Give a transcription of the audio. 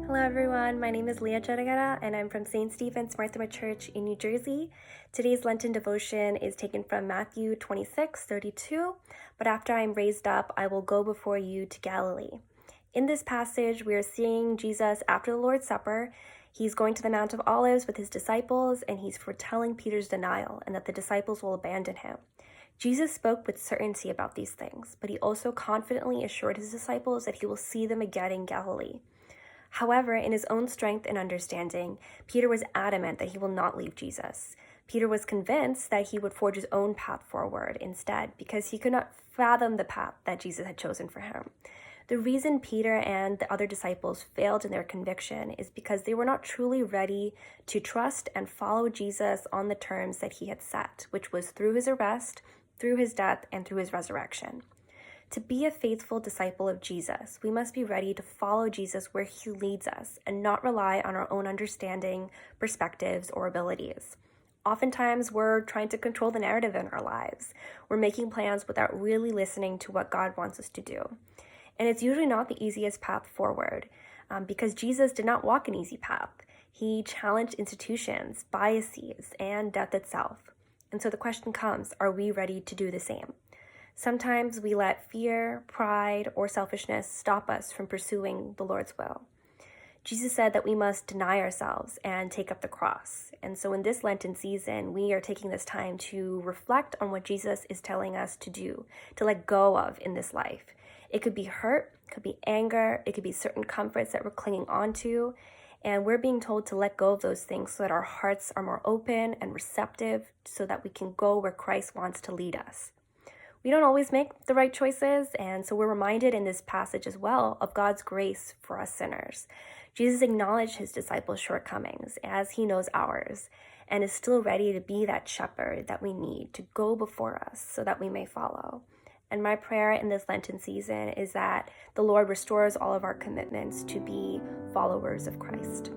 Hello everyone, my name is Leah Jaragara and I'm from St. Stephen's Martha Church in New Jersey. Today's Lenten devotion is taken from Matthew 26:32. But after I am raised up, I will go before you to Galilee. In this passage, we are seeing Jesus after the Lord's Supper. He's going to the Mount of Olives with his disciples and he's foretelling Peter's denial and that the disciples will abandon him. Jesus spoke with certainty about these things, but he also confidently assured his disciples that he will see them again in Galilee. However, in his own strength and understanding, Peter was adamant that he will not leave Jesus. Peter was convinced that he would forge his own path forward instead because he could not fathom the path that Jesus had chosen for him. The reason Peter and the other disciples failed in their conviction is because they were not truly ready to trust and follow Jesus on the terms that he had set, which was through his arrest, through his death, and through his resurrection. To be a faithful disciple of Jesus, we must be ready to follow Jesus where he leads us and not rely on our own understanding, perspectives, or abilities. Oftentimes, we're trying to control the narrative in our lives. We're making plans without really listening to what God wants us to do. And it's usually not the easiest path forward because Jesus did not walk an easy path. He challenged institutions, biases, and death itself. And so the question comes, are we ready to do the same? Sometimes we let fear, pride, or selfishness stop us from pursuing the Lord's will. Jesus said that we must deny ourselves and take up the cross. And so in this Lenten season, we are taking this time to reflect on what Jesus is telling us to do, to let go of in this life. It could be hurt, it could be anger, it could be certain comforts that we're clinging onto. And we're being told to let go of those things so that our hearts are more open and receptive so that we can go where Christ wants to lead us. We don't always make the right choices, and so we're reminded in this passage as well of God's grace for us sinners. Jesus acknowledged his disciples' shortcomings as he knows ours, and is still ready to be that shepherd that we need to go before us so that we may follow. And my prayer in this Lenten season is that the Lord restores all of our commitments to be followers of Christ.